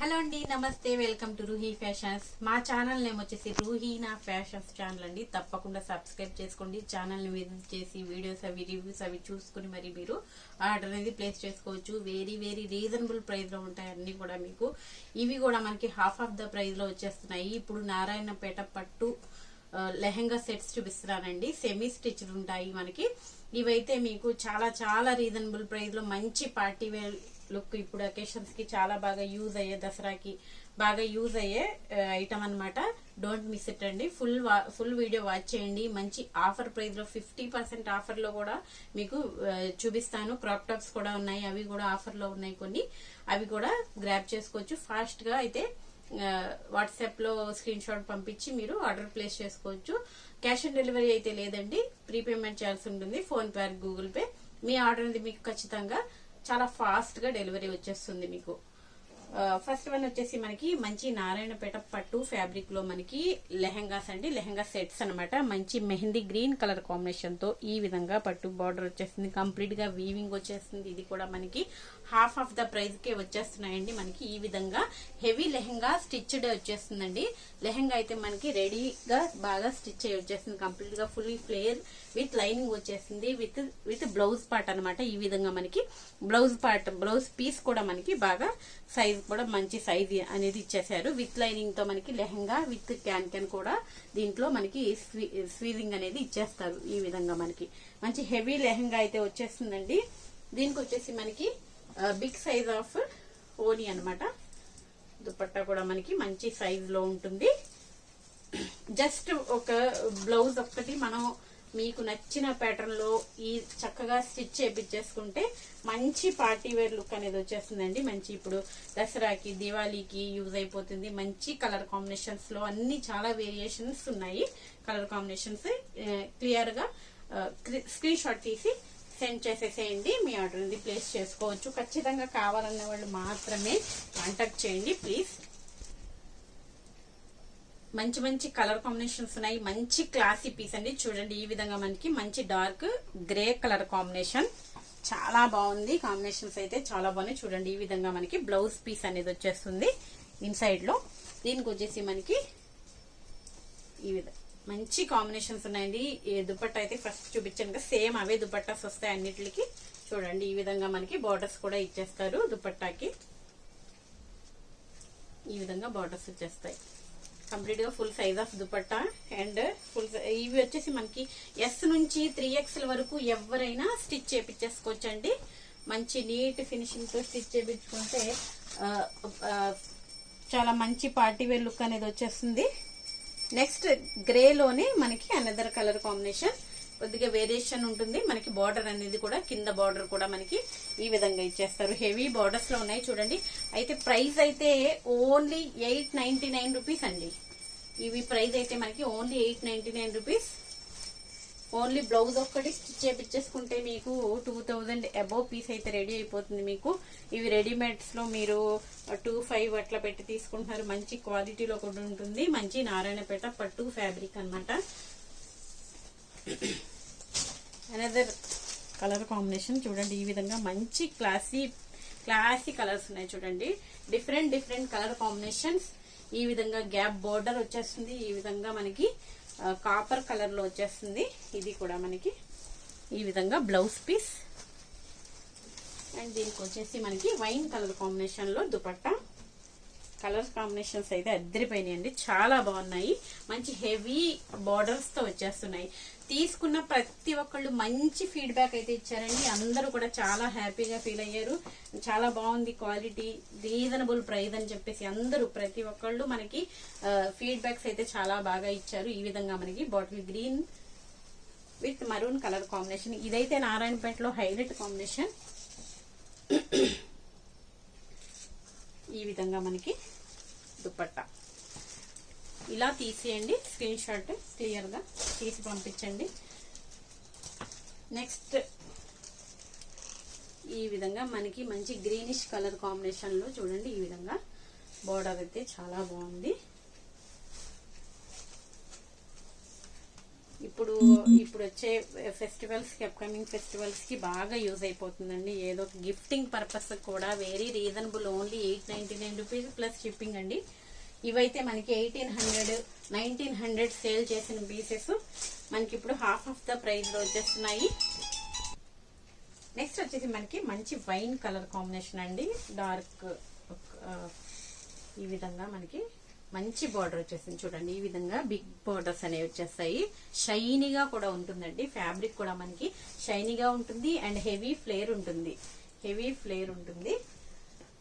Hello అండి, namaste. Welcome to Roohi fashions. మా channel name వచ్చేసి రూహీనా ఫ్యాషన్స్ ఛానల్ అండి. తప్పకుండా సబ్స్క్రైబ్ చేసుకోండి. ఛానల్ని విజిట్ చేసి వీడియోస్ అవి రివ్యూస్ అవి చూసుకుని మరి మీరు ఆర్డర్ అనేది ప్లేస్ చేసుకోవచ్చు. వెరీ వెరీ రీజనబుల్ ప్రైస్లో ఉంటాయి అన్నీ కూడా. మీకు ఇవి కూడా మనకి హాఫ్ ఆఫ్ ద ప్రైస్లో వచ్చేస్తున్నాయి. ఇప్పుడు నారాయణపేట పట్టు లెహంగా సెట్స్ చూపిస్తున్నానండి. సెమీ స్టిచ్డ్ ఉంటాయి మనకి. ఇవైతే మీకు చాలా చాలా రీజనబుల్ ప్రైస్ లో మంచి పార్టీ వేర్ లుక్, ఇప్పుడు అకేషన్స్ కి చాలా బాగా యూజ్ అయ్యే, దసరాకి బాగా యూజ్ అయ్యే ఐటమ్ అనమాట. డోంట్ మిస్ ఇట్ అండి. ఫుల్ వీడియో వాచ్ చేయండి. మంచి ఆఫర్ ప్రైస్ లో 50% ఆఫర్ లో కూడా మీకు చూపిస్తాను. క్రాప్ టాప్స్ కూడా ఉన్నాయి, అవి కూడా ఆఫర్ లో ఉన్నాయి కొన్ని. అవి కూడా గ్రాబ్ చేసుకోవచ్చు. ఫాస్ట్ గా అయితే వాట్సాప్ లో స్క్రీన్ షాట్ పంపించి మీరు ఆర్డర్ ప్లేస్ చేసుకోవచ్చు. క్యాష్ ఆన్ డెలివరీ అయితే లేదండి, ప్రీపేమెంట్ చేయాల్సి ఉంటుంది. PhonePe, Google Pay. మీ ఆర్డర్ అనేది మీకు ఖచ్చితంగా చాలా ఫాస్ట్ గా డెలివరీ వచ్చేస్తుంది మీకు. ఫస్ట్ వన్ వచ్చేసి మనకి మంచి నారాయణపేట పట్టు ఫ్యాబ్రిక్ లో మనకి లెహంగాస్ అండి. లెహంగా సెట్స్ అనమాట. మంచి మెహందీ గ్రీన్ కలర్ కాంబినేషన్ తో ఈ విధంగా పట్టు బార్డర్ వచ్చేస్తుంది. కంప్లీట్ గా వీవింగ్ వచ్చేస్తుంది. ఇది కూడా మనకి హాఫ్ ఆఫ్ ద ప్రైస్ కే వచ్చేస్తున్నాయండి. మనకి ఈ విధంగా హెవీ లెహంగా స్టిచ్డ్ వచ్చేస్తుందండి. లెహంగా అయితే మనకి రెడీగా బాగా స్టిచ్ అయ్యి వచ్చేస్తుంది. కంప్లీట్ గా ఫుల్ ఫ్లేర్ విత్ లైనింగ్ వచ్చేసింది. విత్ బ్లౌజ్ పార్ట్ అనమాట. ఈ విధంగా మనకి బ్లౌజ్ పార్ట్, బ్లౌజ్ పీస్ కూడా మనకి బాగా సైజ్ కూడా మంచి సైజ్ అనేది ఇచ్చేసారు. విత్ లైనింగ్ తో మనకి లెహంగా విత్ క్యాన్ కూడా దీంట్లో మనకి స్వీజింగ్ అనేది ఇచ్చేస్తారు. ఈ విధంగా మనకి మంచి హెవీ లెహంగా అయితే వచ్చేస్తుందండి. దీనికి వచ్చేసి మనకి బిగ్ సైజ్ ఆఫ్ ఓని అనమాట. దుపట్టా కూడా మనకి మంచి సైజ్ లో ఉంటుంది. జస్ట్ ఒక బ్లౌజ్ ఒక్కటి మనం మీకు నచ్చిన ప్యాటర్న్ లో ఈ చక్కగా స్టిచ్ చేపించేసుకుంటే మంచి పార్టీ వేర్ లుక్ అనేది వచ్చేస్తుందండి. మంచి ఇప్పుడు దసరాకి, దివాళీకి యూజ్ అయిపోతుంది. మంచి కలర్ కాంబినేషన్స్ లో అన్ని చాలా వేరియేషన్స్ ఉన్నాయి. కలర్ కాంబినేషన్స్ క్లియర్ గా స్క్రీన్ షాట్ తీసి సెండ్ చేసేసేయండి. మీ ఆర్డర్ అనేది ప్లేస్ చేసుకోవచ్చు. ఖచ్చితంగా కావాలన్న వాళ్ళు మాత్రమే కాంటాక్ట్ చేయండి ప్లీజ్. మంచి మంచి కలర్ కాంబినేషన్స్ ఉన్నాయి. మంచి క్లాసీ పీస్ అండి. చూడండి, ఈ విధంగా మనకి మంచి డార్క్ గ్రే కలర్ కాంబినేషన్ చాలా బాగుంది. కాంబినేషన్స్ అయితే చాలా బాగున్నాయి. చూడండి, ఈ విధంగా మనకి బ్లౌజ్ పీస్ అనేది వచ్చేస్తుంది ఇన్సైడ్ లో. దీనికి వచ్చేసి మనకి ఈ విధంగా మంచి కాంబినేషన్స్ ఉన్నాయండి. ఈ దుపట్టా అయితే ఫస్ట్ చూపించాను కదా, సేమ్ అవే దుపట్టాస్ వస్తాయి అన్నిటికి. చూడండి, ఈ విధంగా మనకి బార్డర్స్ కూడా ఇచ్చేస్తారు. దుపట్టాకి ఈ విధంగా బార్డర్స్ వచ్చేస్తాయి. కంప్లీట్ గా full size of dupatta and full. ఇవి వచ్చేసి మనకి ఎస్ నుంచి 3XL వరకు ఎవరైనా స్టిచ్ చేపించేసుకోవచ్చు అండి. మంచి నీట్ ఫినిషింగ్ తో స్టిచ్ చేపించుకుంటే చాలా మంచి పార్టీ వేర్ లుక్ అనేది వచ్చేస్తుంది. నెక్స్ట్ గ్రే లోనే మనకి అనదర్ కలర్ కాంబినేషన్, కొద్దిగా వేరియేషన్ ఉంటుంది. మనకి బార్డర్ అనేది కూడా కింద బార్డర్ కూడా మనకి ఈ విధంగా ఇచ్చేస్తారు. హెవీ బార్డర్స్ లో ఉన్నాయి చూడండి. అయితే ప్రైస్ అయితే ఓన్లీ 899 రూపీస్ అండి. ఇవి ప్రైస్ అయితే మనకి ఓన్లీ 899 రూపీస్. ఓన్లీ బ్లౌజ్ ఒక్కటి స్టిచ్ చేపించేసుకుంటే మీకు 2000 అబోవ్ పీస్ అయితే రెడీ అయిపోతుంది మీకు. ఇవి రెడీమేడ్స్ లో మీరు 2500 అట్లా పెట్టి తీసుకుంటున్నారు. మంచి క్వాలిటీలో కూడా ఉంటుంది. మంచి నారాయణపేట పట్టు ఫ్యాబ్రిక్ అనమాట. అనదర్ కలర్ కాంబినేషన్ చూడండి. ఈ విధంగా మంచి క్లాసీ కలర్స్ ఉన్నాయి చూడండి. Different colour combinations. ఈ విధంగా గ్యాప్ బోర్డర్ వచ్చేస్తుంది. ఈ విధంగా మనకి కాపర్ కలర్ లో వచ్చేస్తుంది. ఇది కూడా మనకి ఈ విధంగా బ్లౌజ్ పీస్. అండ్ దీనికి వచ్చేసి మనకి వైన్ కలర్ కాంబినేషన్ లో దుపట్టా. కలర్ కాంబినేషన్స్ అయితే అద్దరిపోయినాయండి, చాలా బాగున్నాయి. మంచి హెవీ బార్డర్స్ తో వచ్చేస్తున్నాయి. తీసుకున్న ప్రతి ఒక్కళ్ళు మంచి ఫీడ్బ్యాక్ అయితే ఇచ్చారండి. అందరూ కూడా చాలా హ్యాపీగా ఫీల్ అయ్యారు. చాలా బాగుంది క్వాలిటీ, రీజనబుల్ ప్రైస్ అని చెప్పేసి అందరూ ప్రతి ఒక్కళ్ళు మనకి ఫీడ్బ్యాక్స్ అయితే చాలా బాగా ఇచ్చారు. ఈ విధంగా మనకి bottle green with maroon colour combination. ఇదైతే నారాయణపేటలో హైలైట్ కాంబినేషన్. ఈ విధంగా మనకి దుపట్టా ఇలా తీసేయండి. స్క్రీన్ షాట్ క్లియర్ గా తీసి పంపించండి. నెక్స్ట్ ఈ విధంగా మనకి మంచి గ్రీనిష్ కలర్ కాంబినేషన్ లో చూడండి. ఈ విధంగా బోర్డర్ అయితే చాలా బాగుంది. ఇప్పుడు వచ్చే ఫెస్టివల్స్ కి, అప్కమింగ్ ఫెస్టివల్స్ కి బాగా యూజ్ అయిపోతుందండి. ఏదో గిఫ్టింగ్ పర్పస్ కూడా very reasonable. Only 899 rupees plus shipping అండి. ఇవైతే మనకి 1800, 1900 సేల్ చేసిన పీసెస్ మనకి ఇప్పుడు హాఫ్ ఆఫ్ ద ప్రైస్ లో వచ్చేస్తున్నాయి. నెక్స్ట్ వచ్చేసి మనకి మంచి వైన్ కలర్ కాంబినేషన్ అండి. డార్క్ ఈ విధంగా మనకి మంచి బార్డర్ వచ్చేసింది చూడండి. ఈ విధంగా బిగ్ బార్డర్స్ అనేవి వచ్చేస్తాయి. షైనీగా కూడా ఉంటుందండి. ఫ్యాబ్రిక్ కూడా మనకి షైనీగా ఉంటుంది అండ్ హెవీ ఫ్లేర్ ఉంటుంది.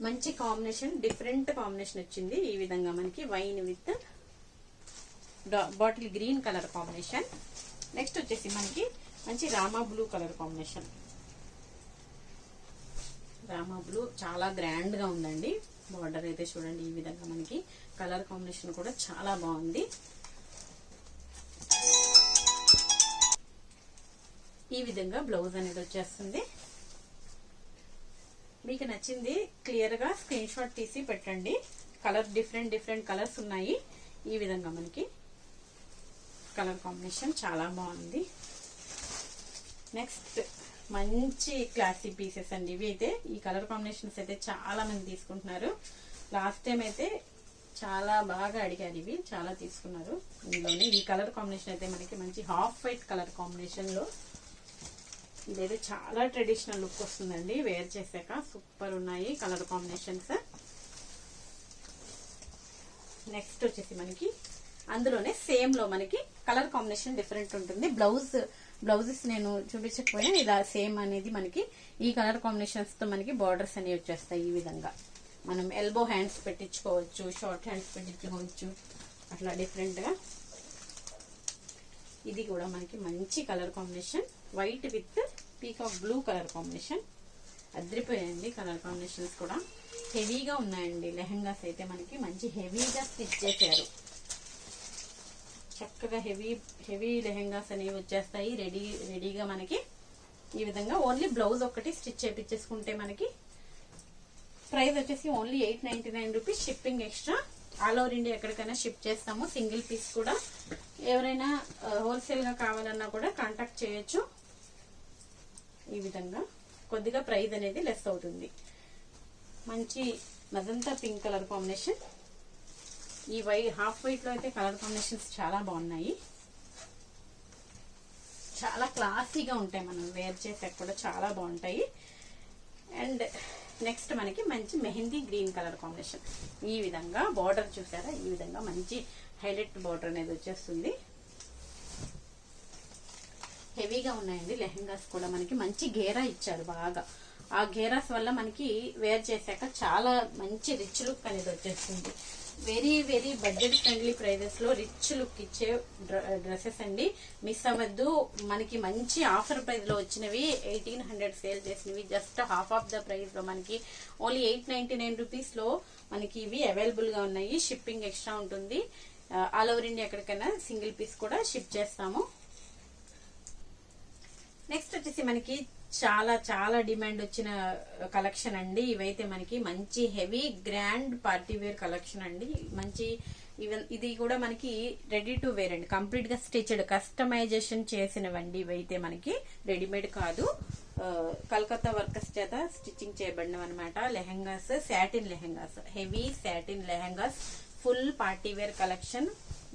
మంచి కాంబినేషన్, డిఫరెంట్ కాంబినేషన్ వచ్చింది. ఈ విధంగా మనకి wine with bottle green colour combination. Next వచ్చేసి మనకి మంచి Rama blue colour combination. Rama blue చాలా గ్రాండ్ గా ఉందండి. బార్డర్ అయితే చూడండి. ఈ విధంగా మనకి కలర్ కాంబినేషన్ కూడా చాలా బాగుంది. ఈ విధంగా బ్లౌజ్ అనేది వచ్చేస్తుంది. మీకు నచ్చింది క్లియర్ గా స్క్రీన్ షాట్ తీసి పెట్టండి. కలర్ డిఫరెంట్ కలర్స్ ఉన్నాయి. ఈ విధంగా మనకి కలర్ కాంబినేషన్ చాలా బాగుంది. నెక్స్ట్ మంచి క్లాసీ పీసెస్ అండి. ఇవి అయితే ఈ కలర్ కాంబినేషన్స్ అయితే చాలా మంది తీసుకుంటున్నారు. లాస్ట్ టైం అయితే చాలా బాగా అడిగారు. ఇవి చాలా తీసుకున్నారు. ఇందులోనే ఈ కలర్ కాంబినేషన్ అయితే మనకి మంచి హాఫ్ వైట్ కలర్ కాంబినేషన్ లో ఇదైతే చాలా ట్రెడిషనల్ లుక్ వస్తుందండి. వేర్ చేశాక సూపర్ ఉన్నాయి కలర్ కాంబినేషన్స్. నెక్స్ట్ వచ్చేసి మనకి అందులోనే సేమ్ లో మనకి కలర్ కాంబినేషన్ డిఫరెంట్ ఉంటుంది. బ్లౌజెస్ నేను చూపించకపోయినా ఇలా సేమ్ అనేది మనకి ఈ కలర్ కాంబినేషన్స్ తో మనకి బార్డర్స్ అనేవి వచ్చేస్తాయి. ఈ విధంగా మనం ఎల్బో హ్యాండ్స్ పెట్టించుకోవచ్చు, షార్ట్ హ్యాండ్స్ పెట్టించుకోవచ్చు, అట్లా డిఫరెంట్ గా. ఇది కూడా మనకి మంచి colour combination. White with peacock blue colour combination. అద్రిపోయాయండి కలర్ కాంబినేషన్స్ కూడా. హెవీగా ఉన్నాయండి. లెహంగాస్ అయితే మనకి మంచి హెవీగా స్టిచ్ చేశారు. చక్కగా హెవీ లెహంగాస్ అనేవి వచ్చేస్తాయి రెడీగా మనకి. ఈ విధంగా ఓన్లీ బ్లౌజ్ ఒకటి స్టిచ్ చేపించేసుకుంటే మనకి ప్రైస్ వచ్చేసి only 899 rupees. Shipping extra. All over India ఎక్కడికైనా షిప్ చేస్తాము. సింగిల్ పీస్ కూడా ఎవరైనా హోల్సేల్ గా కావాలన్నా కూడా కాంటాక్ట్ చేయొచ్చు. ఈ విధంగా కొద్దిగా ప్రైస్ అనేది లెస్ అవుతుంది. మంచి మజంతా పింక్ కలర్ కాంబినేషన్. ఈ హాఫ్ వైట్ లో అయితే కలర్ కాంబినేషన్స్ చాలా బాగున్నాయి. చాలా క్లాసీగా ఉంటాయి. మనం వేర్ చేసాక కూడా చాలా బాగుంటాయి. అండ్ నెక్స్ట్ మనకి మంచి మెహందీ గ్రీన్ కలర్ కాంబినేషన్. ఈ విధంగా బార్డర్ చూసారా? ఈ విధంగా మంచి హైలైట్ బార్డర్ అనేది వచ్చేస్తుంది. హెవీగా ఉన్నాయండి లెహంగాస్ కూడా. మనకి మంచి గేరా ఇచ్చారు బాగా. ఆ గేరాస్ వల్ల మనకి వేర్ చేశాక చాలా మంచి రిచ్ లుక్ అనేది వచ్చేస్తుంది. వెరీ బడ్జెట్ ఫ్రెండ్లీ ప్రైజెస్ లో రిచ్ లుక్ ఇచ్చే డ్రెస్సెస్ అండి. మిస్ అవ్వద్దు. మనకి మంచి ఆఫర్ ప్రైస్ లో వచ్చినవి 1800 సేల్ చేసినవి just half of the price లో మనకి ఓన్లీ 899 రూపీస్ లో మనకి ఇవి అవైలబుల్ గా ఉన్నాయి. షిప్పింగ్ ఎక్స్ట్రా ఉంటుంది. ఆల్ ఓవర్ ఇండియా ఎక్కడికైనా సింగిల్ పీస్ కూడా షిప్ చేస్తాము. నెక్స్ట్ వచ్చేసి మనకి చాలా డిమాండ్ వచ్చిన కలెక్షన్ అండి. ఇవైతే మనకి మంచి heavy grand party wear collection అండి. మంచి ఇది కూడా మనకి రెడీ టు వేర్ అండి. కంప్లీట్ గా స్టిచ్డ్ కస్టమైజేషన్ చేసినవండి. ఇవైతే మనకి రెడీమేడ్ కాదు. కలకత్తా వర్కర్స్ చేత స్టిచ్చింగ్ చేయబడినవి అనమాట. Lehengas, satin lehengas, heavy satin lehengas, full party wear collection.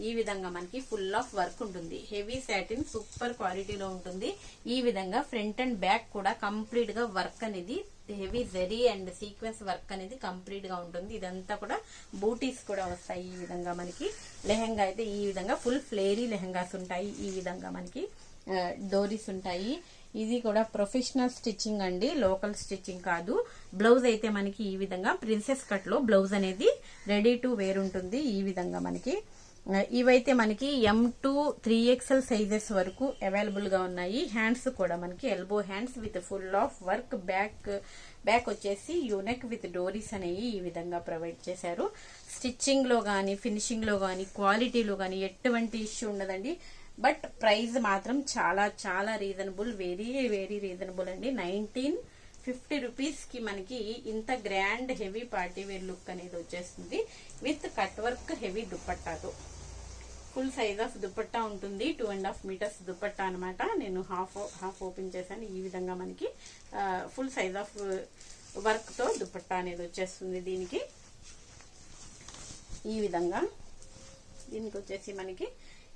ఈ విధంగా మనకి ఫుల్ ఆఫ్ వర్క్ ఉంటుంది. హెవీ సాటిన్ సూపర్ క్వాలిటీలో ఉంటుంది. ఈ విధంగా ఫ్రంట్ అండ్ బ్యాక్ కూడా కంప్లీట్ గా వర్క్ అనేది heavy zari and sequence work అనేది కంప్లీట్ గా ఉంటుంది. ఇదంతా కూడా బూటీస్ కూడా వస్తాయి. ఈ విధంగా మనకి లెహంగా అయితే ఈ విధంగా ఫుల్ ఫ్లేరీ లెహంగాస్ ఉంటాయి. ఈ విధంగా మనకి డోరీస్ ఉంటాయి. ఇది కూడా ప్రొఫెషనల్ స్టిచ్చింగ్ అండి, లోకల్ స్టిచ్చింగ్ కాదు. బ్లౌజ్ అయితే మనకి ఈ విధంగా ప్రిన్సెస్ కట్ లో బ్లౌజ్ అనేది రెడీ టు వేర్ ఉంటుంది. ఈ విధంగా మనకి ఇవైతే మనకి M2 3XL సైజెస్ వరకు అవైలబుల్ గా ఉన్నాయి. హ్యాండ్స్ కూడా మనకి elbow hands with full of work. Back వచ్చేసి యూనెక్ విత్ డోరీస్ అనేవి ఈ విధంగా ప్రొవైడ్ చేశారు. స్టిచ్చింగ్ లో గానీ, ఫినిషింగ్ లో గానీ, క్వాలిటీలో గానీ ఎటువంటి ఇష్యూ ఉండదండి. బట్ ప్రైస్ మాత్రం చాలా రీజనబుల్. వెరీ రీజనబుల్ అండి. 1950 రూపీస్ కి మనకి ఇంత grand heavy party wear look అనేది వచ్చేస్తుంది విత్ కట్ వర్క్ హెవీ దుపట్టాతో. ఫుల్ సైజ్ ఆఫ్ దుపట్టా ఉంటుంది. 2.5 మీటర్స్ దుపట్టా అనమాట. నేను హాఫ్ ఓపెన్ చేశాను. ఈ విధంగా మనకి ఫుల్ సైజ్ ఆఫ్ వర్క్ తో దుపట్టా అనేది వచ్చేస్తుంది. దీనికి ఈ విధంగా దీనికి వచ్చేసి మనకి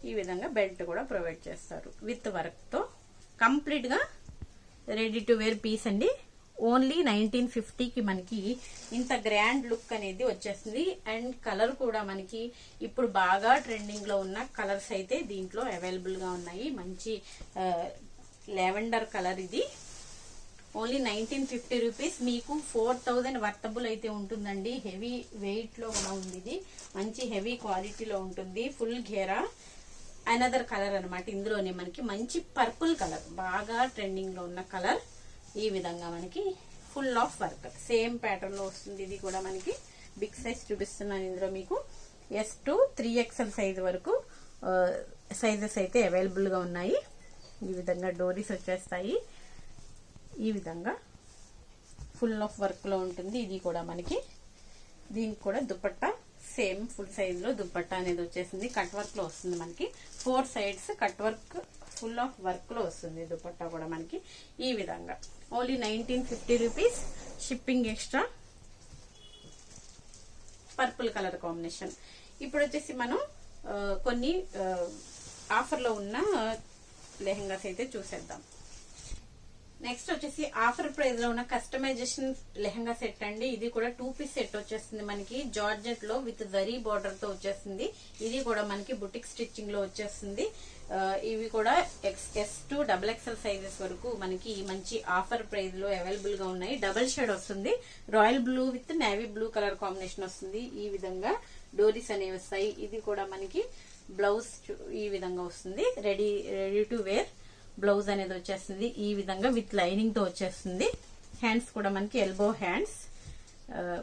ఈ విధంగా బెల్ట్ కూడా ప్రొవైడ్ చేస్తారు విత్ వర్క్ తో. కంప్లీట్ గా రెడీ టు వేర్ పీస్ అండి. ఓన్లీ 1950కి మనకి ఇంత గ్రాండ్ లుక్ అనేది వచ్చేస్తుంది. అండ్ కలర్ కూడా మనకి ఇప్పుడు బాగా ట్రెండింగ్ లో ఉన్న కలర్స్ అయితే దీంట్లో అవైలబుల్ గా ఉన్నాయి. మంచి లావెండర్ కలర్ ఇది. Only 1950 rupees. మీకు 4000 వర్తబుల్ అయితే ఉంటుందండి. హెవీ వెయిట్ లో కూడా ఉంది. ఇది మంచి హెవీ క్వాలిటీలో ఉంటుంది. ఫుల్ ఘేరా అనదర్ కలర్ అనమాట. ఇందులోనే మనకి మంచి పర్పుల్ కలర్, బాగా ట్రెండింగ్ లో ఉన్న కలర్. ఈ విధంగా మనకి full of work same pattern లో వస్తుంది. ఇది కూడా మనకి బిగ్ సైజ్ చూపిస్తున్నాను. ఇందులో మీకు S to 3XL సైజ్ వరకు సైజెస్ అయితే అవైలబుల్ గా ఉన్నాయి. ఈ విధంగా డోరీస్ వచ్చేస్తాయి. ఈ విధంగా ఫుల్ ఆఫ్ వర్క్ లో ఉంటుంది. ఇది కూడా మనకి దీనికి కూడా దుపట్టా సేమ్ ఫుల్ సైజ్ లో దుపట్టా అనేది వచ్చేసింది. కట్ వర్క్ లో వస్తుంది మనకి. 4 sides cut work full of work లో వస్తుంది దుపట్టా కూడా మనకి. ఈ విధంగా only 1950 rupees. Shipping extra. Purple colour combination. ఇప్పుడు వచ్చేసి మనం కొన్ని ఆఫర్ లో ఉన్న లెహంగాస్ అయితే చూసేద్దాం. నెక్స్ట్ వచ్చేసి ఆఫర్ ప్రైస్ లో ఉన్న కస్టమైజేషన్ లెహంగా సెట్ అండి. ఇది కూడా 2 పీస్ సెట్ వచ్చేస్తుంది మనకి. జార్జెట్ లో విత్ జరీ బార్డర్ తో వచ్చేస్తుంది. ఇది కూడా మనకి బుటిక్ స్టిచ్చింగ్ లో వచ్చేస్తుంది. ఇవి కూడా S to XXL సైజెస్ వరకు మనకి మంచి ఆఫర్ ప్రైస్ లో అవైలబుల్ గా ఉన్నాయి. డబుల్ షేడ్ వస్తుంది. Royal blue with navy blue colour combination వస్తుంది. ఈ విధంగా డోరీస్ అనేవి వస్తాయి. ఇది కూడా మనకి బ్లౌజ్ ఈ విధంగా వస్తుంది. రెడీ టు వేర్ బ్లౌజ్ అనేది వచ్చేస్తుంది. ఈ విధంగా విత్ లైనింగ్ తో వచ్చేస్తుంది. హ్యాండ్స్ కూడా మనకి ఎల్బో హ్యాండ్స్.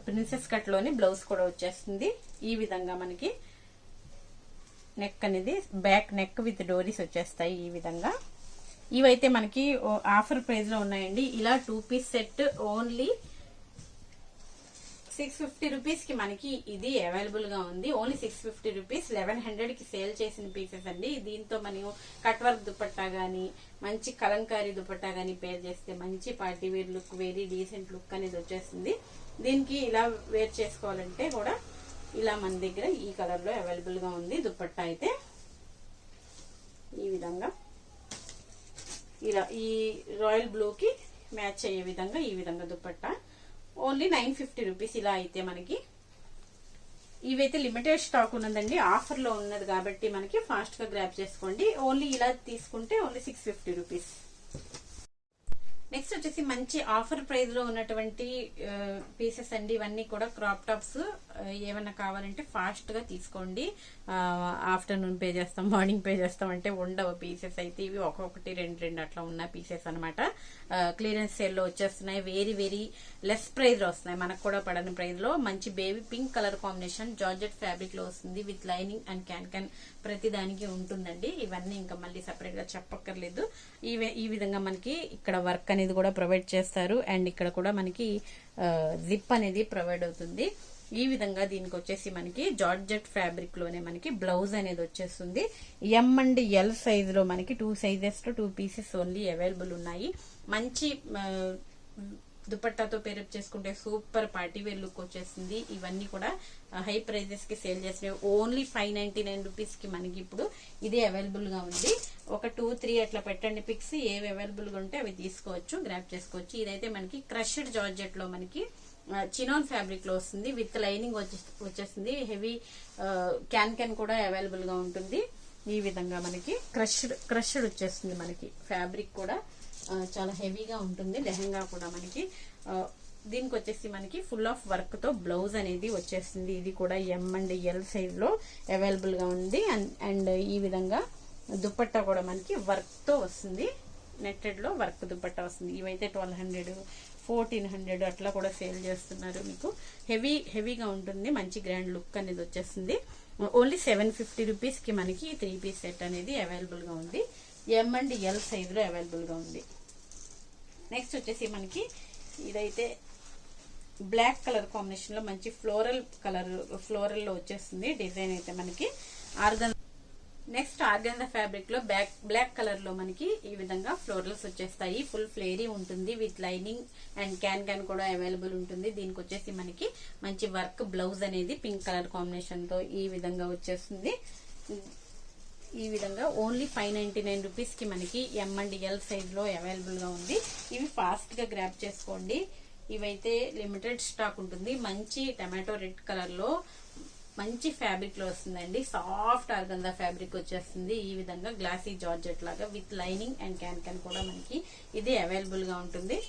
ప్రిన్సెస్ కట్ లోని బ్లౌజ్ కూడా వచ్చేస్తుంది. ఈ విధంగా మనకి నెక్ అనేది బ్యాక్ నెక్ విత్ డోరీస్ వచ్చేస్తాయి. ఈ విధంగా ఇవైతే మనకి ఆఫర్ ప్రైస్ లో ఉన్నాయండి. ఇలా 2 పీస్ సెట్ ఓన్లీ 650 రూపీస్ కి మనకి ఇది అవైలబుల్ గా ఉంది. Only 650 rupees. 1100 కి సేల్ చేసిన పీసెస్ అండి. దీంతో మనం కట్ వర్క్ దుపట్టా గానీ మంచి కలంకారీ దుపట్టా గానీ పేర్ చేస్తే మంచి party wear look, very decent look అనేది వచ్చేస్తుంది. దీనికి ఇలా వేర్ చేసుకోవాలంటే కూడా ఇలా మన దగ్గర ఈ కలర్ లో అవైలబుల్ గా ఉంది దుపట్టా అయితే. ఈ విధంగా ఇలా ఈ రాయల్ బ్లూ కి మ్యాచ్ అయ్యే విధంగా ఈ విధంగా దుపట్టా. Only 950 rupees. ఇలా అయితే మనకి ఇవైతే లిమిటెడ్ స్టాక్ ఉన్నదండి. ఆఫర్ లో ఉన్నది కాబట్టి మనకి ఫాస్ట్ గా గ్రాప్ చేసుకోండి. ఓన్లీ ఇలా తీసుకుంటే ఓన్లీ 650 రూపీస్. నెక్స్ట్ వచ్చేసి మంచి ఆఫర్ ప్రైస్ లో ఉన్నటువంటి పీసెస్ అండి. ఇవన్నీ కూడా క్రాప్ టాప్స్. ఏమన్నా కావాలంటే ఫాస్ట్ గా తీసుకోండి. ఆఫ్టర్నూన్ పే చేస్తాం, మార్నింగ్ పే చేస్తాం అంటే ఉండవు పీసెస్ అయితే. ఇవి ఒక్కొక్కటి రెండు అట్లా ఉన్న పీసెస్ అనమాట. క్లియరెన్స్ సేల్ లో వచ్చేస్తున్నాయి. వెరీ వెరీ లెస్ ప్రైస్ లో వస్తున్నాయి. మనకు కూడా పడని ప్రైస్ లో మంచి baby pink colour combination georgette fabric లో వస్తుంది. విత్ లైనింగ్ అండ్ క్యాన్ ప్రతి దానికి ఉంటుందండి. ఇవన్నీ ఇంకా మళ్ళీ సెపరేట్ గా చెప్పక్కర్లేదు. ఈ విధంగా మనకి ఇక్కడ వర్క్ అనేది కూడా ప్రొవైడ్ చేస్తారు. అండ్ ఇక్కడ కూడా మనకి జిప్ అనేది ప్రొవైడ్ అవుతుంది. ఈ విధంగా దీనికి వచ్చేసి మనకి జార్జెట్ ఫ్యాబ్రిక్ లోనే మనకి బ్లౌజ్ అనేది వచ్చేస్తుంది. M and L సైజ్ లో మనకి 2 సైజెస్ తో 2 పీసెస్ ఓన్లీ అవైలబుల్ ఉన్నాయి. మంచి దుపట్టాతో పేరప్ చేసుకుంటే సూపర్ పార్టీ వేర్ లుక్ వచ్చేస్తుంది. ఇవన్నీ కూడా హై ప్రైజెస్ కి సేల్ చేసినవి. ఓన్లీ 599 రూపీస్ కి మనకి ఇప్పుడు ఇదే అవైలబుల్ గా ఉంది. ఒక 2-3 అట్లా పెట్టండి పిక్స్. ఏవి అవైలబుల్ గా ఉంటే అవి తీసుకోవచ్చు, గ్రాప్ చేసుకోవచ్చు. ఇదైతే మనకి క్రష్డ్ జార్జెట్ లో మనకి చినాన్ ఫ్యాబ్రిక్ లో వస్తుంది. విత్ లైనింగ్ వచ్చేస్తుంది. హెవీ క్యాన్ కూడా అవైలబుల్ గా ఉంటుంది. ఈ విధంగా మనకి క్రష్డ్ వచ్చేస్తుంది. మనకి ఫ్యాబ్రిక్ కూడా చాలా హెవీగా ఉంటుంది. లెహంగా కూడా మనకి దీనికి వచ్చేసి మనకి ఫుల్ ఆఫ్ వర్క్ తో బ్లౌజ్ అనేది వచ్చేస్తుంది. ఇది కూడా M and L సైజ్ లో అవైలబుల్ గా ఉంది. అండ్ ఈ విధంగా దుపట్టా కూడా మనకి వర్క్ తో వస్తుంది. నెట్టెడ్ లో వర్క్ దుపట్టా వస్తుంది. ఇవైతే 1200, 1400 అట్లా కూడా సేల్ చేస్తున్నారు. మీకు హెవీగా ఉంటుంది. మంచి గ్రాండ్ లుక్ అనేది వచ్చేస్తుంది. ఓన్లీ 750 రూపీస్ కి మనకి 3 పీస్ సెట్ అనేది అవైలబుల్ గా ఉంది. M and L సైజ్ లో అవైలబుల్ గా ఉంది. నెక్స్ట్ వచ్చేసి మనకి ఇదైతే బ్లాక్ కలర్ కాంబినేషన్ లో మంచి ఫ్లోరల్ లో వచ్చేస్తుంది. డిజైన్ అయితే మనకి నెక్స్ట్ ఆర్గాన్జా ఫ్యాబ్రిక్ లో బ్లాక్ కలర్ లో మనకి ఈ విధంగా ఫ్లోరల్స్ వచ్చేస్తాయి. ఫుల్ ఫ్లేరీ ఉంటుంది విత్ లైనింగ్ అండ్ క్యాన్ కూడా అవైలబుల్ ఉంటుంది. దీనికి వచ్చేసి మనకి మంచి వర్క్ బ్లౌజ్ అనేది పింక్ కలర్ కాంబినేషన్ తో ఈ విధంగా వచ్చేస్తుంది. ఈ విధంగా ఓన్లీ 599 రూపీస్ కి మనకి ఎం అండ్ ఎల్ సైజ్ లో అవైలబుల్ గా ఉంది. ఇవి ఫాస్ట్ గా గ్రాప్ చేసుకోండి. ఇవైతే లిమిటెడ్ స్టాక్ ఉంటుంది. మంచి టమాటో రెడ్ కలర్ లో మంచి ఫ్యాబ్రిక్ లో వస్తుందండి. సాఫ్ట్ ఆర్గంజా ఫ్యాబ్రిక్ వచ్చేస్తుంది. ఈ విధంగా గ్లాసీ జార్జెట్ లాగా విత్ లైనింగ్ అండ్ క్యాన్ కూడా మనకి ఇది అవైలబుల్ గా ఉంటుంది.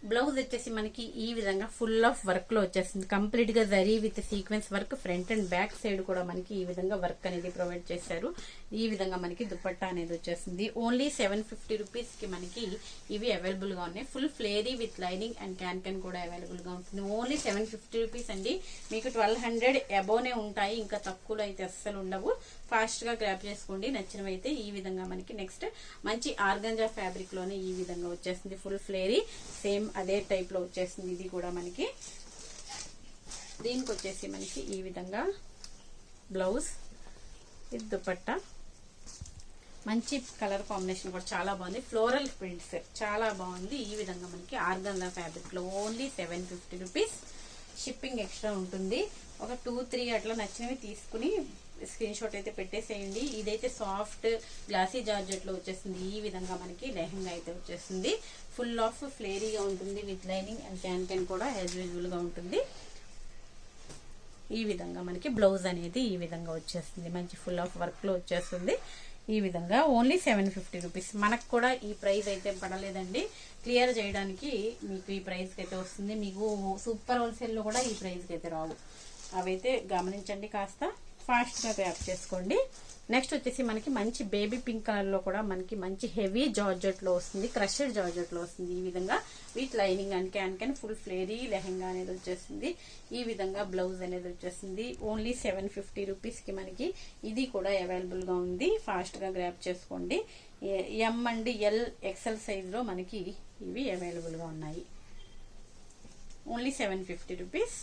బ్లౌజ్ వచ్చేసి మనకి ఈ విధంగా ఫుల్ ఆఫ్ వర్క్ లో వచ్చేస్తుంది. కంప్లీట్ గా zari with sequence work. Front and back side కూడా మనకి ఈ విధంగా వర్క్ అనేది ప్రొవైడ్ చేశారు. ఈ విధంగా మనకి దుపట్టా అనేది వచ్చేస్తుంది. ఓన్లీ 750 రూపీస్ కి మనకి ఇవి అవైలబుల్ గా ఉన్నాయి. Full ఫ్లేరీ with lining and can కూడా అవైలబుల్ గా ఉంటుంది. ఓన్లీ 750 రూపీస్ అండి. మీకు 1200 అబోనే ఉంటాయి. ఇంకా తక్కువలో అయితే అస్సలు ఉండవు. ఫాస్ట్ గా గ్రాప్ చేసుకోండి నచ్చినవి అయితే. ఈ విధంగా మనకి నెక్స్ట్ మంచి ఆర్గంజా ఫ్యాబ్రిక్ లోనే ఈ విధంగా వచ్చేస్తుంది. ఫుల్ ఫ్లేరీ సేమ్ అదే టైప్ లో వచ్చేస్తుంది. ఇది కూడా మనకి దీనికి వచ్చేసి మనకి ఈ విధంగా బ్లౌజ్ ఇది దుపట్టా. మంచి కలర్ కాంబినేషన్ కూడా చాలా బాగుంది. ఫ్లోరల్ ప్రింట్స్ చాలా బాగుంది. ఈ విధంగా మనకి ఆర్గంజా ఫ్యాబ్రిక్ లో ఓన్లీ 750 రూపీస్. షిప్పింగ్ ఎక్స్ట్రా ఉంటుంది. ఒక 2-3 అట్లా నచ్చినవి తీసుకుని స్క్రీన్ షాట్ అయితే పెట్టేసేయండి. ఇదైతే సాఫ్ట్ గ్లాసీ జార్జెట్ లో వచ్చేస్తుంది. ఈ విధంగా మనకి లెహంగా అయితే వచ్చేస్తుంది. ఫుల్ ఆఫ్ ఫ్లేరీగా ఉంటుంది విత్ లైనింగ్ అండ్ క్యాన్ కూడా యాజ్ యూజువల్ గా ఉంటుంది. ఈ విధంగా మనకి బ్లౌజ్ అనేది ఈ విధంగా వచ్చేస్తుంది. మంచి ఫుల్ ఆఫ్ వర్క్ లో వచ్చేస్తుంది. ఈ విధంగా ఓన్లీ 750 రూపీస్. మనకు కూడా ఈ ప్రైస్ అయితే పడలేదండి. క్లియర్ చేయడానికి మీకు ఈ ప్రైస్ కి అయితే వస్తుంది. మీకు సూపర్ హోల్సేల్ లో కూడా ఈ ప్రైస్ కి అయితే రావు. అవైతే గమనించండి. కాస్త ఫాస్ట్ గా గ్రాప్ చేసుకోండి. నెక్స్ట్ వచ్చేసి మనకి మంచి బేబీ పింక్ కలర్ లో కూడా మనకి మంచి హెవీ జార్జెట్ లో వస్తుంది. క్రషెడ్ జార్జెట్ లో వస్తుంది. ఈ విధంగా with lining and can full ఫ్లేరీ lehenga అనేది వచ్చేస్తుంది. ఈ విధంగా బ్లౌజ్ అనేది వచ్చేస్తుంది. ఓన్లీ 750 రూపీస్ కి మనకి ఇది కూడా అవైలబుల్ గా ఉంది. ఫాస్ట్ గా గ్రాప్ చేసుకోండి. M and L XL size లో మనకి ఇవి అవైలబుల్ గా ఉన్నాయి. Only 750 rupees.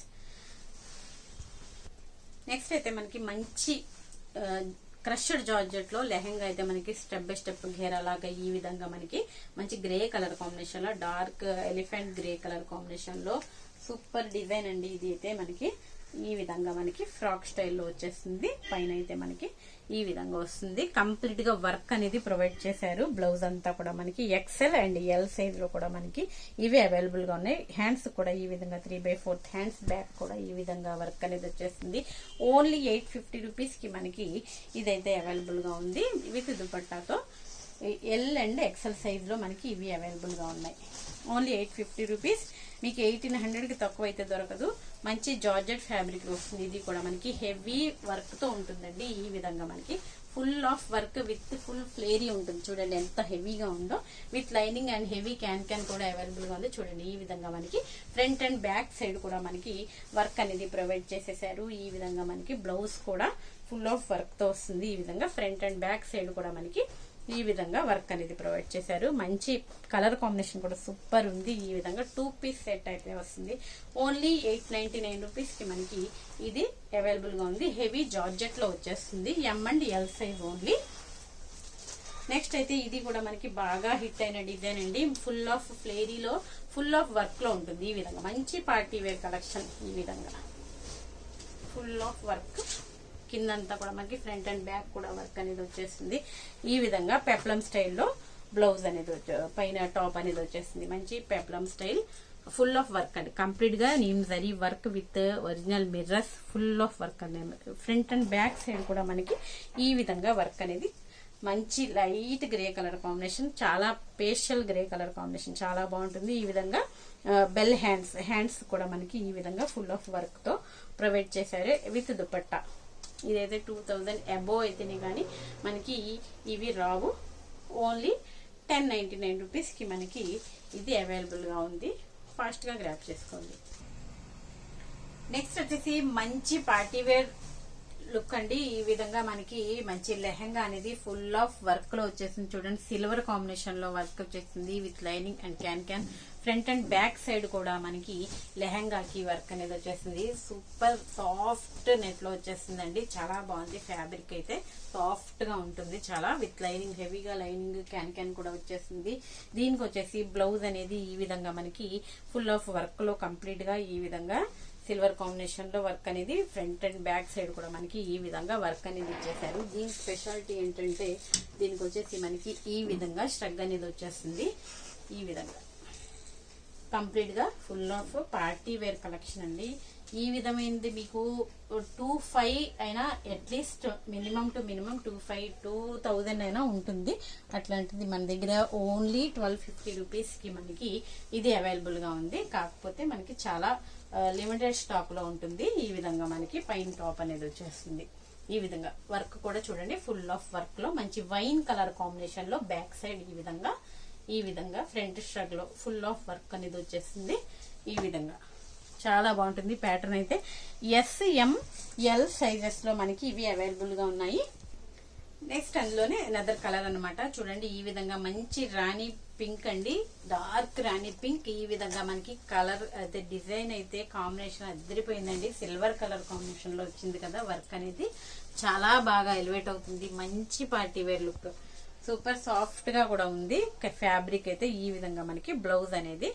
నెక్స్ట్ అయితే మనకి మంచి క్రష్డ్ జార్జెట్ లో లెహంగా అయితే మనకి స్టెప్ బై స్టెప్ ఘేరా లాగా ఈ విధంగా మనకి మంచి గ్రే కలర్ కాంబినేషన్ లో dark elephant grey colour combination లో సూపర్ డిజైన్ అండి. ఇది అయితే మనకి ఈ విధంగా మనకి ఫ్రాక్ స్టైల్లో వచ్చేస్తుంది. పైన అయితే మనకి ఈ విధంగా వస్తుంది. కంప్లీట్ గా వర్క్ అనేది ప్రొవైడ్ చేశారు. బ్లౌజ్ అంతా కూడా మనకి ఎక్సెల్ అండ్ ఎల్ సైజ్ లో కూడా మనకి ఇవి అవైలబుల్ గా ఉన్నాయి. హ్యాండ్స్ కూడా ఈ విధంగా 3/4 హ్యాండ్స్ బ్యాక్ కూడా ఈ విధంగా వర్క్ అనేది వచ్చేస్తుంది. ఓన్లీ 850 రూపీస్ కి మనకి ఇదైతే అవైలబుల్ గా ఉంది విత్ దుపట్టాతో. ఎల్ అండ్ ఎక్సెల్ సైజ్ లో మనకి ఇవి అవైలబుల్ గా ఉన్నాయి. Only 850 rupees. మీకు 1800 కి తక్కువ అయితే దొరకదు. మంచి జార్జెట్ ఫ్యాబ్రిక్ వస్తుంది. ఇది కూడా మనకి హెవీ వర్క్ తో ఉంటుందండి. ఈ విధంగా మనకి full of work with full ఫ్లేరీ ఉంటుంది. చూడండి ఎంత హెవీగా ఉందో. With lining and heavy can కూడా అవైలబుల్ గా ఉంది. చూడండి ఈ విధంగా మనకి ఫ్రంట్ అండ్ బ్యాక్ సైడ్ కూడా మనకి వర్క్ అనేది ప్రొవైడ్ చేసేసారు. ఈ విధంగా మనకి బ్లౌజ్ కూడా ఫుల్ ఆఫ్ వర్క్ తో వస్తుంది. ఈ విధంగా ఫ్రంట్ అండ్ బ్యాక్ సైడ్ కూడా మనకి ఈ విధంగా వర్క్ అనేది ప్రొవైడ్ చేశారు. మంచి కలర్ కాంబినేషన్ కూడా సూపర్ ఉంది. ఈ విధంగా 2 పీస్ సెట్ అయితే వస్తుంది. ఓన్లీ 899 రూపీస్ కి మనకి ఇది అవైలబుల్ గా ఉంది. హెవీ జార్జెట్ లో వచ్చేస్తుంది. M and L size only. Next అయితే ఇది కూడా మనకి బాగా హిట్ అయిన డిజైన్ అండి. ఫుల్ ఆఫ్ ఫ్లేరీలో ఫుల్ ఆఫ్ వర్క్ లో ఉంటుంది. ఈ విధంగా మంచి పార్టీ వేర్ కలెక్షన్. ఈ విధంగా ఫుల్ ఆఫ్ వర్క్ కిందంతా కూడా మనకి ఫ్రంట్ అండ్ బ్యాక్ కూడా వర్క్ అనేది వచ్చేస్తుంది. ఈ విధంగా పెప్లం స్టైల్లో బ్లౌజ్ అనేది పైన టాప్ అనేది వచ్చేస్తుంది. మంచి peplum style full of work అండి. కంప్లీట్ గా neem zari work with original mirrors full of work అండి. ఫ్రంట్ అండ్ బ్యాక్ సైడ్ కూడా మనకి ఈ విధంగా వర్క్ అనేది మంచి లైట్ గ్రే కలర్ కాంబినేషన్. చాలా పేస్టల్ గ్రే కలర్ కాంబినేషన్ చాలా బాగుంటుంది. ఈ విధంగా బెల్ హ్యాండ్స్ కూడా మనకి ఈ విధంగా ఫుల్ ఆఫ్ వర్క్ తో ప్రొవైడ్ చేశారు విత్ దుపట్టా. ఇదైతే 2000 అబోవ్ అయితేనే కానీ మనకి ఇవి రావు. ఓన్లీ 1099 రూపీస్ కి మనకి ఇది అవైలబుల్ గా ఉంది. ఫాస్ట్ గా గ్రాప్ చేసుకోండి. నెక్స్ట్ వచ్చేసి మంచి పార్టీ వేర్ లుక్ అండి. ఈ విధంగా మనకి మంచి లెహంగా అనేది ఫుల్ ఆఫ్ వర్క్ లో వచ్చేసింది. చూడండి సిల్వర్ కాంబినేషన్ లో వర్క్ వచ్చేసింది with lining and can front and back side కూడా మనకి లెహంగాకి వర్క్ అనేది వచ్చేస్తుంది. సూపర్ సాఫ్ట్ నెట్ లో వచ్చేస్తుందండి. చాలా బాగుంది. ఫ్యాబ్రిక్ అయితే సాఫ్ట్ గా ఉంటుంది చాలా. విత్ లైనింగ్, హెవీగా లైనింగ్ క్యాన్ కూడా వచ్చేస్తుంది. దీనికి వచ్చేసి బ్లౌజ్ అనేది ఈ విధంగా మనకి ఫుల్ ఆఫ్ వర్క్ లో కంప్లీట్ గా ఈ విధంగా సిల్వర్ కాంబినేషన్ లో వర్క్ అనేది ఫ్రంట్ అండ్ బ్యాక్ సైడ్ కూడా మనకి ఈ విధంగా వర్క్ అనేది ఇచ్చేసారు. దీని స్పెషాలిటీ ఏంటంటే దీనికి వచ్చేసి మనకి ఈ విధంగా స్ట్రగ్ అనేది వచ్చేస్తుంది. ఈ విధంగా కంప్లీట్ గా full of party wear collection అండి. ఈ విధమైనది మీకు 2500 అయినా అట్లీస్ట్ మినిమం టు మినిమం 2000 అయినా ఉంటుంది. అట్లాంటిది మన దగ్గర ఓన్లీ 1250 రూపీస్ కి మనకి ఇది అవైలబుల్ గా ఉంది. కాకపోతే మనకి చాలా లిమిటెడ్ స్టాక్ లో ఉంటుంది. ఈ విధంగా మనకి పైన టాప్ అనేది వచ్చేస్తుంది. ఈ విధంగా వర్క్ కూడా చూడండి, ఫుల్ ఆఫ్ వర్క్ లో మంచి వైన్ కలర్ కాంబినేషన్ లో బ్యాక్ సైడ్ ఈ విధంగా ఫ్రంట్ స్ట్రగ్ లో ఫుల్ ఆఫ్ వర్క్ అనేది వచ్చేస్తుంది. ఈ విధంగా చాలా బాగుంటుంది. ప్యాటర్న్ అయితే SML సైజెస్ లో మనకి ఇవి అవైలబుల్ గా ఉన్నాయి. నెక్స్ట్ అందులోనే అనదర్ కలర్ అన్నమాట. చూడండి ఈ విధంగా మంచి రాణి పింక్ అండి, డార్క్ రాణి పింక్. ఈ విధంగా మనకి కలర్ అయితే డిజైన్ అయితే కాంబినేషన్ అదిరిపోయిందండి. సిల్వర్ కలర్ కాంబినేషన్ లో వచ్చింది కదా వర్క్ అనేది. చాలా బాగా ఎలివేట్ అవుతుంది. మంచి party wear look, super soft గా కూడా ఉంది. ఫ్యాబ్రిక్ అయితే ఈ విధంగా మనకి బ్లౌజ్ అనేది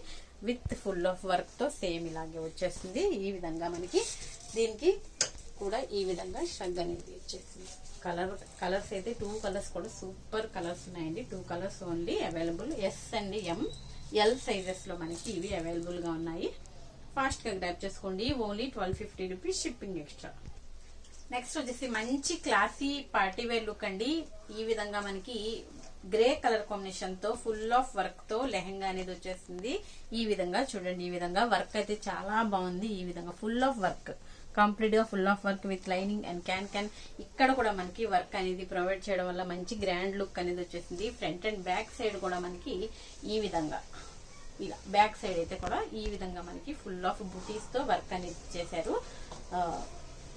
విత్ ఫుల్ ఆఫ్ వర్క్ తో సేమ్ ఇలాగే వచ్చేస్తుంది. ఈ విధంగా మనకి దీనికి కూడా ఈ విధంగా షగ్ అనేది వచ్చేస్తుంది. కలర్స్ అయితే 2 కలర్స్ కూడా సూపర్ కలర్స్ ఉన్నాయండి. 2 colours only available. S and ML sizes లో మనకి ఇవి అవైలబుల్ గా ఉన్నాయి. ఫాస్ట్ గా గ్రాప్ చేసుకోండి. Only 1250 rupees shipping extra. Next వచ్చేసి మంచి క్లాసీ పార్టీ వేర్ లుక్ అండి. ఈ విధంగా మనకి గ్రే కలర్ కాంబినేషన్ తో ఫుల్ ఆఫ్ వర్క్ తో లెహంగా అనేది వచ్చేస్తుంది. ఈ విధంగా చూడండి, ఈ విధంగా వర్క్ అయితే చాలా బాగుంది. ఈ విధంగా ఫుల్ ఆఫ్ వర్క్, కంప్లీట్ గా full of work with lining and can ఇక్కడ కూడా మనకి వర్క్ అనేది ప్రొవైడ్ చేయడం వల్ల మంచి గ్రాండ్ లుక్ అనేది వచ్చేసింది. ఫ్రంట్ అండ్ బ్యాక్ సైడ్ కూడా మనకి ఈ విధంగా ఇలా బ్యాక్ సైడ్ అయితే కూడా ఈ విధంగా మనకి ఫుల్ ఆఫ్ బుటీస్ తో వర్క్ అనేది చేశారు.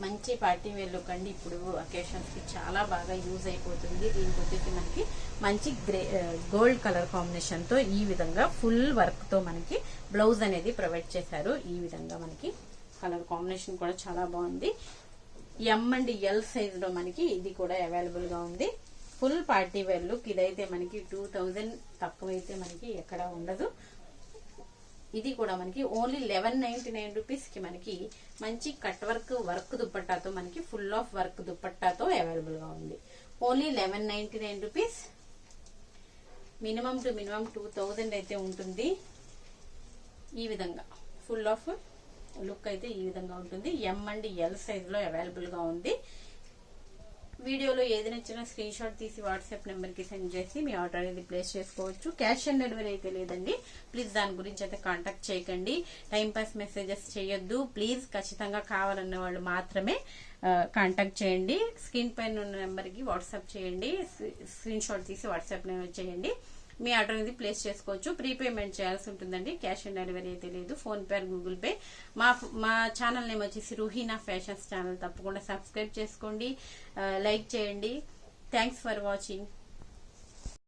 మంచి పార్టీ వేర్ లుక్ అండి. ఇప్పుడు అకేషన్స్ కి చాలా బాగా యూజ్ అయిపోతుంది. దీనికి వచ్చేసి మనకి మంచి గోల్డ్ కలర్ కాంబినేషన్ తో ఈ విధంగా ఫుల్ వర్క్ తో మనకి బ్లౌజ్ అనేది ప్రొవైడ్ చేశారు. ఈ విధంగా మనకి కలర్ కాంబినేషన్ కూడా చాలా బాగుంది. M అండ్ L సైజ్ లో మనకి ఇది కూడా అవైలబుల్ గా ఉంది. Full party wear look. ఇదైతే మనకి 2000 తక్కువైతే మనకి ఎక్కడ ఉండదు. ఇది కూడా మనకి ఓన్లీ 1199 రూపీస్ కి మనకి మంచి కట్ వర్క్ దుపట్టాతో మనకి ఫుల్ ఆఫ్ వర్క్ దుపట్టాతో అవైలబుల్ గా ఉంది. Only 1199 rupees. Minimum to minimum 2000 అయితే ఉంటుంది. ఈ విధంగా ఫుల్ ఆఫ్ లుక్ అయితే ఈ విధంగా ఉంటుంది. M అండ్ L సైజ్ లో అవైలబుల్ గా ఉంది. వీడియోలో ఏది నచ్చినా స్క్రీన్ షాట్ తీసి వాట్సాప్ నెంబర్ కి సెండ్ చేసి మీ ఆర్డర్ అనేది ప్లేస్ చేసుకోవచ్చు. క్యాష్ ఆన్ డెలివరీ అయితే లేదండి. ప్లీజ్ దాని గురించి అయితే కాంటాక్ట్ చేయకండి. టైం పాస్ మెసేజెస్ చేయొద్దు ప్లీజ్. ఖచ్చితంగా కావాలన్న వాళ్ళు మాత్రమే కాంటాక్ట్ చేయండి. స్క్రీన్ పైన ఉన్న నెంబర్ కి వాట్సాప్ చేయండి. స్క్రీన్ షాట్ తీసి వాట్సాప్ చేయండి. మీ ఆర్డర్ అనేది ప్లేస్ చేసుకోవచ్చు. ప్రీపేమెంట్ చేయాల్సి ఉంటుందండి. క్యాష్ ఆన్ డెలివరీ అయితే లేదు. Phone pay, Google pay. మా ఛానల్ నేమ్ వచ్చేసి రూహీనా ఫ్యాషన్స్ ఛానల్. తప్పకుండా సబ్స్క్రైబ్ చేసుకోండి, లైక్ చేయండి. Thanks for watching.